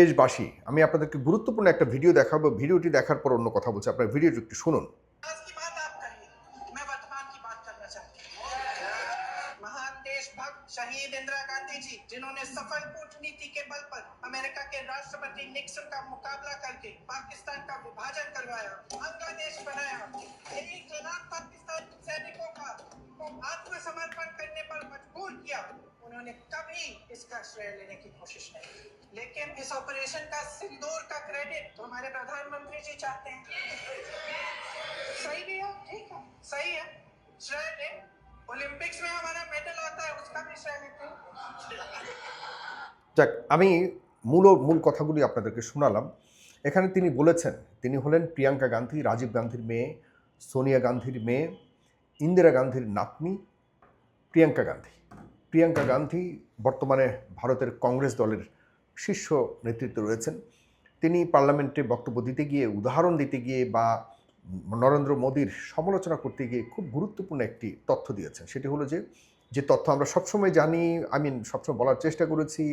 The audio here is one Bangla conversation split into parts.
দেশবাসী, আমি আপনাদেরকে গুরুত্বপূর্ণ একটা ভিডিও দেখাবো। ভিডিওটি দেখার পর অন্য কথা বলছি। আপনারা ভিডিওটি একটু শুনুন। आज की बात आप करिए, मैं वर्तमान की बात करना चाहती हूँ। महान देशभक्त शहीद इंदिरा गांधी जी, जिन्होंने सफल कूटनीति के बल पर अमेरिका के राष्ट्रपति निक्सन का मुकाबला करके पाकिस्तान का विभाजन करवाया, बांग्लादेश बनाया, 1 लाख पाकिस्तानी सैनिकों का आत्मसमर्पण करने पर मजबूर किया। उन्होंने कभी इसका श्रेय लेने की कोशिश नहीं की, लेकिन इस ऑपरेशन का सिंदूर का क्रेडिट तो हमारे प्रधानमंत्री जी चाहते हैं। सही भी है, ठीक है, सही है, श्रेय ले। ओलंपिक्स में हमारा मेडल आता है, उसका भी श्रेय लेते हैं। যাক, আমি মূল কথাগুলি আপনাদেরকে শোনালাম। এখানে তিনি বলেছেন, তিনি হলেন প্রিয়াঙ্কা গান্ধী, রাজীব গান্ধীর মেয়ে, সোনিয়া গান্ধীর মেয়ে, ইন্দিরা গান্ধীর নাতনি প্রিয়াঙ্কা গান্ধী। প্রিয়াঙ্কা গান্ধী বর্তমানে ভারতের কংগ্রেস দলের শীর্ষ নেতৃত্বে রয়েছেন। তিনি পার্লামেন্টে বক্তব্য দিতে গিয়ে, উদাহরণ দিতে গিয়ে বা নরেন্দ্র মোদীর সমালোচনা করতে গিয়ে খুব গুরুত্বপূর্ণ একটি তথ্য দিয়েছেন। সেটি হলো যে তথ্য আমরা সবসময় জানি, সবসময় বলার চেষ্টা করেছি।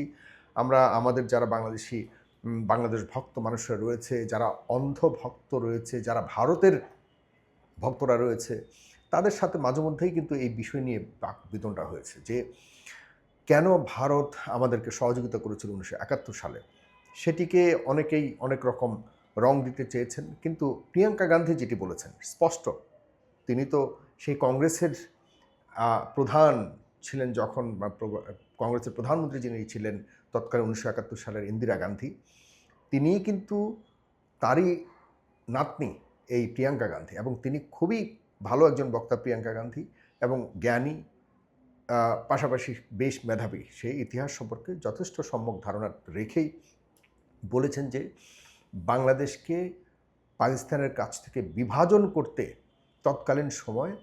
আমরা আমাদের যারা বাংলাদেশ ভক্ত মানুষরা রয়েছে, যারা অন্ধ ভক্ত রয়েছে, যারা ভারতের ভক্তরা রয়েছে, তাদের সাথে মাঝে মধ্যেই কিন্তু এই বিষয় নিয়ে বাকবিতণ্ডা হয়েছে যে কেন ভারত আমাদেরকে সহযোগিতা করেছিল 1971 সালে। সেটিকে অনেকেই অনেক রকম রং দিতে চেয়েছেন, কিন্তু প্রিয়াঙ্কা গান্ধী যেটি বলেছেন স্পষ্ট, তিনি তো সেই কংগ্রেসের প্রধান ছিলেন যখন, কংগ্রেসের প্রধানমন্ত্রী যিনি ছিলেন তৎকালীন 1971 সালের ইন্দিরা গান্ধী, তিনিই কিন্তু তারই নাতনি এই প্রিয়াঙ্কা গান্ধী, এবং তিনি খুবই ভালো একজন বক্তা প্রিয়াঙ্কা গান্ধী, এবং জ্ঞানী, পাশাপাশি বেশ মেধাবী। সেই ইতিহাস সম্পর্কে যথেষ্ট সম্যক ধারণা রেখেই বলেছেন যে বাংলাদেশকে পাকিস্তানের কাছ থেকে বিভাজন করতে তৎকালীন সময়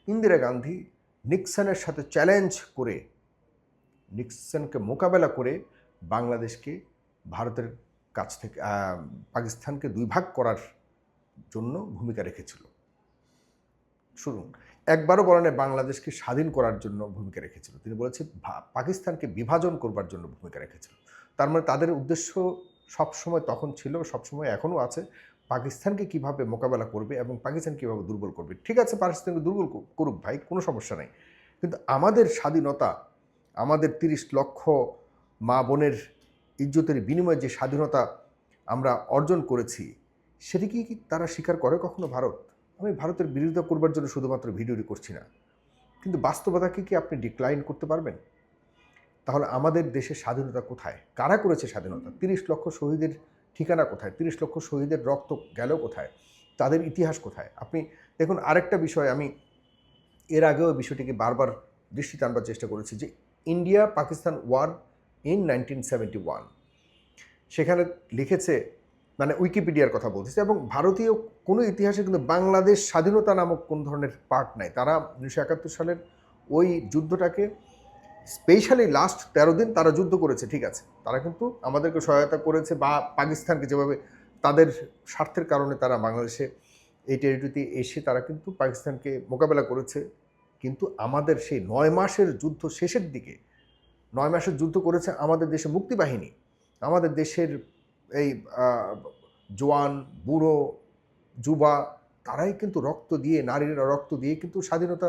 ইন্দিরা গান্ধী নিক্সনের সাথে চ্যালেঞ্জ করে, নিক্সনকে মোকাবেলা করে বাংলাদেশকে ভারতের কাছ থেকে পাকিস্তানকে দুই ভাগ করার জন্য ভূমিকা রেখেছিল। শুনুন, একবারও বলেন বাংলাদেশকে স্বাধীন করার জন্য ভূমিকা রেখেছিল, তিনি বলেছে পাকিস্তানকে বিভাজন করবার জন্য ভূমিকা রেখেছিল। তার মানে তাদের উদ্দেশ্য সবসময় তখন ছিল, সবসময় এখনও আছে, পাকিস্তানকে কিভাবে মোকাবেলা করবে এবং পাকিস্তান কীভাবে দুর্বল করবে। ঠিক আছে, পাকিস্তানকে দুর্বল করুক ভাই, কোনো সমস্যা নেই, কিন্তু আমাদের স্বাধীনতা, আমাদের 30 লক্ষ মা বোনের ইজ্জতের বিনিময়ে যে স্বাধীনতা আমরা অর্জন করেছি, সেটি কি তারা স্বীকার করে কখনো ভারত? আমি ভারতের বিরোধিতা করবার জন্য শুধুমাত্র ভিডিওটি করছি না, কিন্তু বাস্তবতাকে কি আপনি ডিক্লাইন করতে পারবেন? তাহলে আমাদের দেশের স্বাধীনতা কোথায়? কারা করেছে স্বাধীনতা? 30 লক্ষ শহীদের ঠিকানা কোথায়? 30 লক্ষ শহীদের রক্ত গেল কোথায়? তাদের ইতিহাস কোথায়? আপনি দেখুন, আরেকটা বিষয়, আমি এর আগেও বিষয়টিকে বারবার দৃষ্টি টানবার চেষ্টা করেছি, যে ইন্ডিয়া পাকিস্তান ওয়ার ইন 1971, সেখানে লিখেছে, মানে উইকিপিডিয়ার কথা বলতেছে, এবং ভারতীয় কোনো ইতিহাসে কিন্তু বাংলাদেশ স্বাধীনতা নামক কোন ধরনের পার্ট নাই। তারা 1971 সালের ওই যুদ্ধটাকে স্পেশালি লাস্ট 13 দিন তারা যুদ্ধ করেছে, ঠিক আছে, তারা কিন্তু আমাদেরকে সহায়তা করেছে, বা পাকিস্তানকে যেভাবে তাদের স্বার্থের কারণে তারা বাংলাদেশে এই টেরিটরিতে এসে তারা কিন্তু পাকিস্তানকে মোকাবেলা করেছে। কিন্তু আমাদের সেই 9 মাসের যুদ্ধ শেষের দিকে, 9 মাসের যুদ্ধ করেছে আমাদের দেশে মুক্তিবাহিনী, আমাদের দেশের এই জোয়ান, বুড়ো, যুবা, তারাই কিন্তু রক্ত দিয়ে, নারীরা রক্ত দিয়ে কিন্তু স্বাধীনতা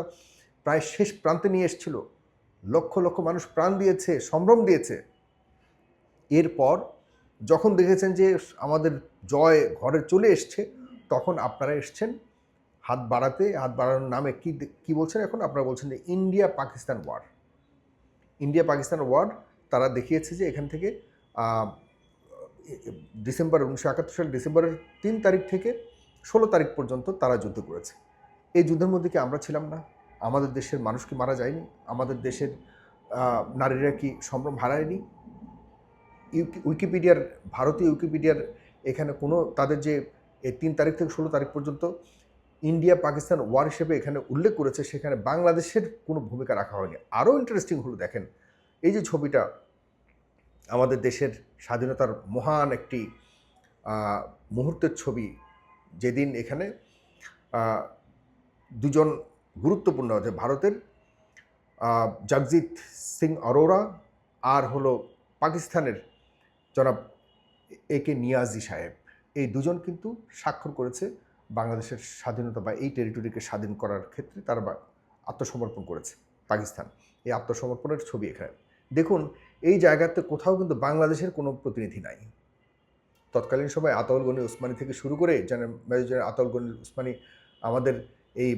প্রায় শেষ প্রান্তে নিয়ে এসেছিল। লক্ষ লক্ষ মানুষ প্রাণ দিয়েছে, সম্ভ্রম দিয়েছে। এরপর যখন দেখেছেন যে আমাদের জয় ঘরে চলে এসছে, তখন আপনারা এসছেন হাত বাড়ানোর নামে কি বলছেন এখন? আপনারা বলছেন যে India Pakistan war. India Pakistan war তারা দেখিয়েছে যে এখান থেকে ডিসেম্বর 1971 সাল ডিসেম্বরের 3 তারিখ থেকে 16 তারিখ পর্যন্ত তারা যুদ্ধ করেছে। এই যুদ্ধের মধ্যে কি আমরা ছিলাম না? আমাদের দেশের মানুষ কি মারা যায়নি? আমাদের দেশের নারীরা কি সম্ভ্রম হারায়নি? ভারতীয় উইকিপিডিয়ার এখানে কোনো তাদের যে এই 3 তারিখ থেকে 16 তারিখ পর্যন্ত ইন্ডিয়া পাকিস্তান ওয়ার হিসেবে এখানে উল্লেখ করেছে, সেখানে বাংলাদেশের কোনো ভূমিকা রাখা হয়নি। আরও ইন্টারেস্টিং হলো, দেখেন এই যে ছবিটা, আমাদের দেশের স্বাধীনতার মহান একটি মুহূর্তের ছবি, যেদিন এখানে দুজন গুরুত্বপূর্ণ আছে, ভারতের জগজিৎ সিং অরোরা আর হলো পাকিস্তানের জনাব একে নিয়াজি সাহেব, এই দুজন কিন্তু স্বাক্ষর করেছে বাংলাদেশের স্বাধীনতা বা এই টেরিটরিকে স্বাধীন করার ক্ষেত্রে তারা আত্মসমর্পণ করেছে পাকিস্তান। এই আত্মসমর্পণের ছবি এখানে দেখুন। এই জায়গাতে কোথাও কিন্তু বাংলাদেশের কোনো প্রতিনিধি নাই। তৎকালীন সময় আতাউল গনি ওসমানী থেকে শুরু করে মেজর জেনারেল আতাউল গনি ওসমানী আমাদের এই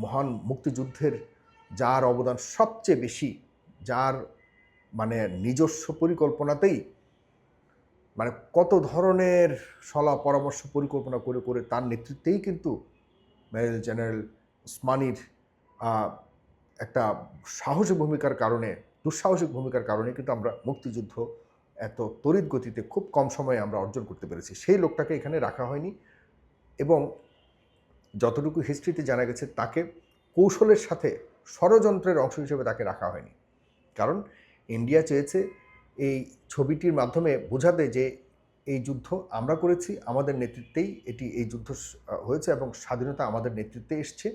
মহান মুক্তিযুদ্ধের যার অবদান সবচেয়ে বেশি, যার মানে নিজস্ব পরিকল্পনাতেই মানে কত ধরনের সলা পরামর্শ পরিকল্পনা করে করে তার নেতৃত্বেই কিন্তু মেজর জেনারেল ওসমানীর একটা সাহসী ভূমিকার কারণে, দুঃসাহসিক ভূমিকার কারণে কিন্তু আমরা মুক্তিযুদ্ধ এত তড়িৎ গতিতে খুব কম সময়ে আমরা অর্জন করতে পেরেছি। সেই লোকটাকে এখানে রাখা হয়নি এবং যতটুকু হিস্ট্রিতে জানা গেছে তাকে কৌশলের সাথে ষড়যন্ত্রের অংশ হিসেবে তাকে রাখা হয়নি। কারণ ইন্ডিয়া চেয়েছে এই ছবিটির মাধ্যমে বোঝাতে যে এই যুদ্ধ আমরা করেছি, আমাদের নেতৃত্বেই এই যুদ্ধ হয়েছে এবং স্বাধীনতা আমাদের নেতৃত্বে এসছে।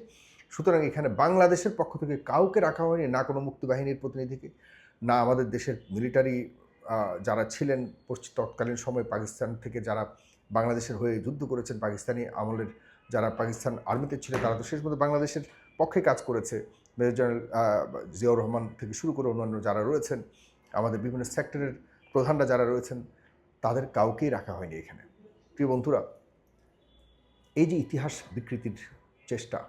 সুতরাং এখানে বাংলাদেশের পক্ষ থেকে কাউকে রাখা হয়নি, না কোনো মুক্তিবাহিনীর প্রতিনিধিকে, না আমাদের দেশের মিলিটারি যারা ছিলেন তৎকালীন সময় পাকিস্তান থেকে যারা বাংলাদেশের হয়ে যুদ্ধ করেছেন, পাকিস্তানি আমলের যারা পাকিস্তান আর্মিতে ছিলেন তারা তো শেষ পর্যন্ত বাংলাদেশের পক্ষে কাজ করেছে। মেজর জেনারেল জিয়াউর রহমান থেকে শুরু করে অন্যান্য যারা রয়েছেন, আমাদের বিভিন্ন সেক্টরের প্রধানরা যারা রয়েছেন, তাদের কাউকেই রাখা হয়নি এখানে। প্রিয় বন্ধুরা, এই যে ইতিহাস বিকৃতির চেষ্টা,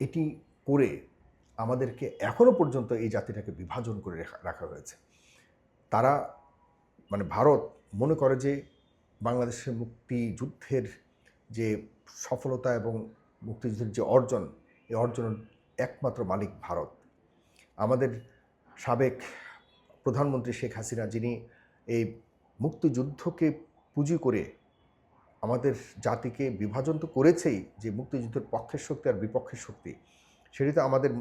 এটি করে আমাদেরকে এখনও পর্যন্ত এই জাতিটাকে বিভাজন করে রাখা হয়েছে। তারা মানে ভারত মনে করে যে বাংলাদেশের মুক্তিযুদ্ধের যে সফলতা এবং মুক্তিযুদ্ধের যে অর্জন, এই অর্জনের একমাত্র মালিক ভারত। আমাদের সাবেক প্রধানমন্ত্রী শেখ হাসিনা, যিনি এই মুক্তিযুদ্ধকে পুঁজি করে আমাদের জাতিকে বিভাজন তো করেছেই, যে মুক্তিযুদ্ধের পক্ষের শক্তি আর বিপক্ষের শক্তি, সেটি তো আমাদের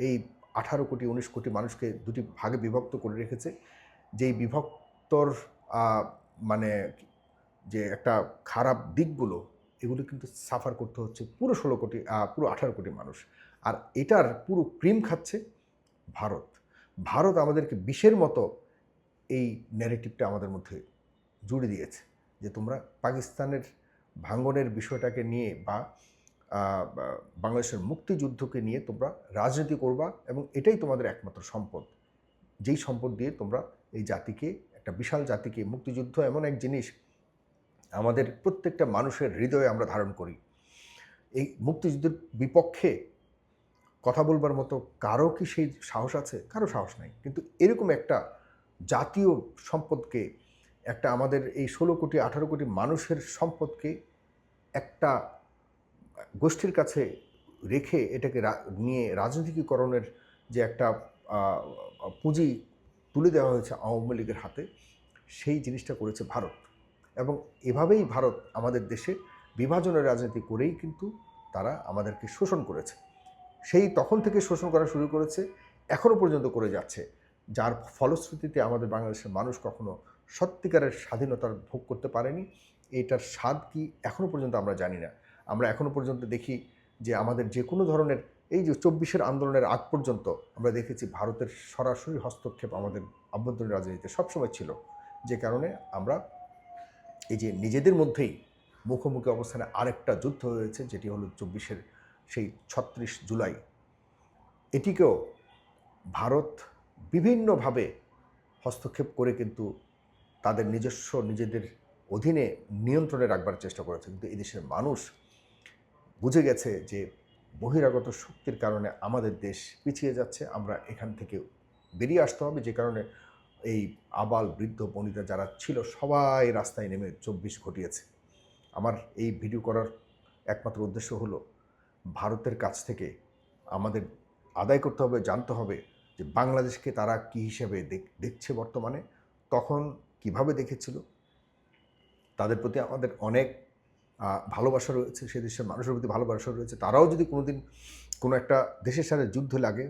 এই 18 কোটি 19 কোটি মানুষকে দুটি ভাগে বিভক্ত করে রেখেছে। যেই বিভক্তর মানে যে একটা খারাপ দিকগুলো, এগুলো কিন্তু সাফার করতে হচ্ছে পুরো 16 কোটি পুরো 18 কোটি মানুষ। আর এটার পুরো ক্রিম খাচ্ছে ভারত। ভারত আমাদেরকে বিষের মতো এই ন্যারেটিভটা আমাদের মধ্যে জুড়ে দিয়েছে যে তোমরা পাকিস্তানের ভাঙ্গনের বিষয়টাকে নিয়ে বা বাংলাদেশের মুক্তিযুদ্ধকে নিয়ে তোমরা রাজনীতি করবা এবং এটাই তোমাদের একমাত্র সম্পদ, যেই সম্পদ দিয়ে তোমরা এই জাতিকে, একটা বিশাল জাতিকে, মুক্তিযুদ্ধ এমন এক জিনিস আমাদের প্রত্যেকটা মানুষের হৃদয়ে আমরা ধারণ করি। এই মুক্তিযুদ্ধের বিপক্ষে কথা বলবার মতো কারো কি সেই সাহস আছে? কারো সাহস নাই। কিন্তু এরকম একটা জাতীয় সম্পদকে, একটা আমাদের এই 16 কোটি 18 কোটি মানুষের সম্পদকে একটা গোষ্ঠীর কাছে রেখে এটাকে নিয়ে রাজনীতিকরণের যে একটা পুঁজি তুলে দেওয়া হয়েছে আওয়ামী লীগের হাতে, সেই জিনিসটা করেছে ভারত। এবং এভাবেই ভারত আমাদের দেশে বিভাজনের রাজনীতি করেই কিন্তু তারা আমাদেরকে শোষণ করেছে। সেই তখন থেকে শোষণ করা শুরু করেছে, এখনও পর্যন্ত করে যাচ্ছে, যার ফলশ্রুতিতে আমাদের বাংলাদেশের মানুষ কখনো সত্যিকারের স্বাধীনতার ভোগ করতে পারেনি। এটার স্বাদ কি এখনও পর্যন্ত আমরা জানি না। আমরা এখনও পর্যন্ত দেখি যে আমাদের যে কোনো ধরনের, এই যে 24-এর আন্দোলনের আগ পর্যন্ত আমরা দেখেছি ভারতের সরাসরি হস্তক্ষেপ আমাদের আভ্যন্তরীণ রাজনীতিতে সবসময় ছিল, যে কারণে আমরা এই যে নিজেদের মধ্যেই মুখোমুখি অবস্থানে আরেকটা যুদ্ধ হয়েছে, যেটি হলো 24-এর সেই 36 জুলাই। এটিকেও ভারত বিভিন্নভাবে হস্তক্ষেপ করে কিন্তু তাদের নিজেদের অধীনে নিয়ন্ত্রণে রাখবার চেষ্টা করেছে। কিন্তু এদেশের মানুষ বুঝে গেছে যে বহিরাগত শক্তির কারণে আমাদের দেশ পিছিয়ে যাচ্ছে, আমরা এখান থেকে বেরিয়ে আসতে হবে। যে কারণে এই আবাল বৃদ্ধ বনিতা যারা ছিল সবাই রাস্তায় নেমে 24 ঘটিয়েছে। আমার এই ভিডিও করার একমাত্র উদ্দেশ্য হলো ভারতের কাছ থেকে আমাদের আদায় করতে হবে, জানতে হবে যে বাংলাদেশকে তারা কী হিসেবে দেখছে বর্তমানে, তখন কিভাবে দেখেছিল। তাদের প্রতি আমাদের অনেক ভালোবাসা রয়েছে, সে দেশের মানুষের প্রতি ভালোবাসা রয়েছে। তারাও যদি কোনোদিন কোনো একটা দেশের সাথে যুদ্ধ লাগে,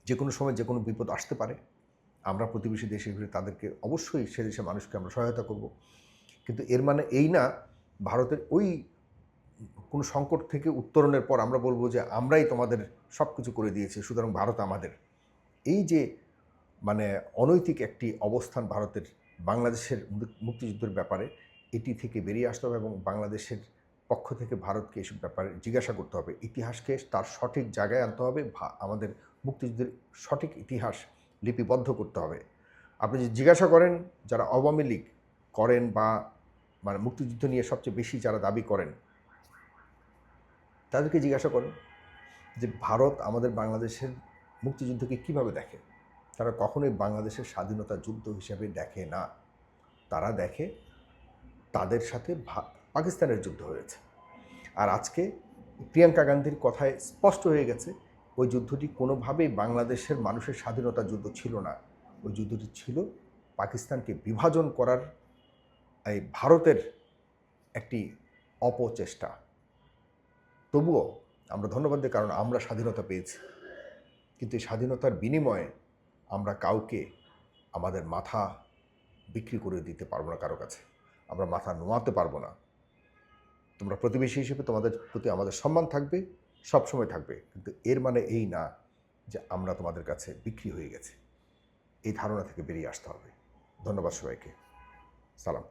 যে কোনো সময় যে কোনো বিপদ আসতে পারে, আমরা প্রতিবেশী দেশ হিসেবে তাদেরকে অবশ্যই সে দেশের মানুষকে আমরা সহায়তা করব। কিন্তু এর মানে এই না ভারতের ওই কোনো সংকট থেকে উত্তরণের পর আমরা বলবো যে আমরাই তোমাদের সব কিছু করে দিয়েছি, সুতরাং ভারত আমাদের। এই যে মানে অনৈতিক একটি অবস্থান ভারতের, বাংলাদেশের মুক্তিযুদ্ধের ব্যাপারে এটি থেকে বেরিয়ে আসতে হবে এবং বাংলাদেশের পক্ষ থেকে ভারতকে এসব ব্যাপারে জিজ্ঞাসা করতে হবে, ইতিহাসকে তার সঠিক জায়গায় আনতে হবে, আমাদের মুক্তিযুদ্ধের সঠিক ইতিহাস লিপিবদ্ধ করতে হবে। আপনি যদি জিজ্ঞাসা করেন যারা আওয়ামী লীগ করেন বা মানে মুক্তিযুদ্ধ নিয়ে সবচেয়ে বেশি যারা দাবি করেন তাদেরকে জিজ্ঞাসা করেন যে ভারত আমাদের বাংলাদেশের মুক্তিযুদ্ধকে কিভাবে দেখে। তারা কখনোই বাংলাদেশের স্বাধীনতা যুদ্ধ হিসেবে দেখে না, তারা দেখে তাদের সাথে পাকিস্তানের যুদ্ধ হয়েছে। আর আজকে প্রিয়াঙ্কা গান্ধীর কথায় স্পষ্ট হয়ে গেছে ওই যুদ্ধটি কোনোভাবেই বাংলাদেশের মানুষের স্বাধীনতা যুদ্ধ ছিল না, ওই যুদ্ধটি ছিল পাকিস্তানকে বিভাজন করার এই ভারতের একটি অপচেষ্টা। তবুও আমরা ধন্যবাদ দিই, কারণ আমরা স্বাধীনতা পেয়েছি, কিন্তু এই স্বাধীনতার বিনিময়ে আমরা কাউকে আমাদের মাথা বিক্রি করে দিতে পারবো না কারো কাছে, আমরা মাথা নোয়াতে পারবো না। তোমরা প্রতিবেশী হিসেবে তোমাদের প্রতি আমাদের সম্মান থাকবে, সবসময় থাকবে, কিন্তু এর মানে এই না যে আমরা তোমাদের কাছে বিক্রি হয়ে গেছি। এই ধারণা থেকে বেরিয়ে আসতে হবে। ধন্যবাদ সবাইকে। সালাম।